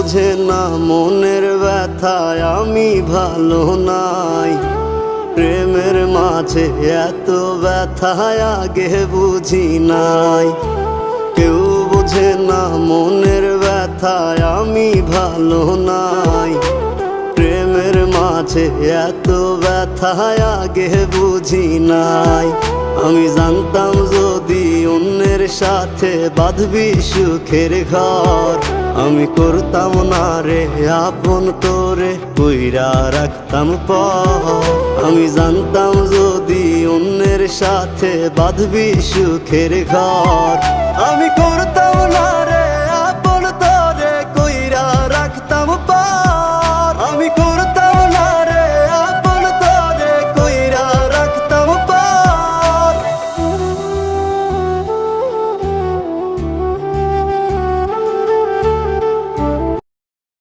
বোঝে না মনের ব্যথায় আমি ভালো নাই। প্রেমের মাঝে এত ব্যথায় আগে বুঝি নাই। কেউ বোঝে না মনের ব্যথায় আমি ভালো নাই। প্রেমের মাঝে এত ব্যথায় আগে বুঝি নাই। আমি জানতাম যদি অন্যের সাথে বাঁধবি সুখের ঘর, আমি করতাম না রে আপন তোরে কইরা রাখতাম পর। আমি জানতাম যদি অন্যের সাথে বাঁধবি সুখের ঘর, আমি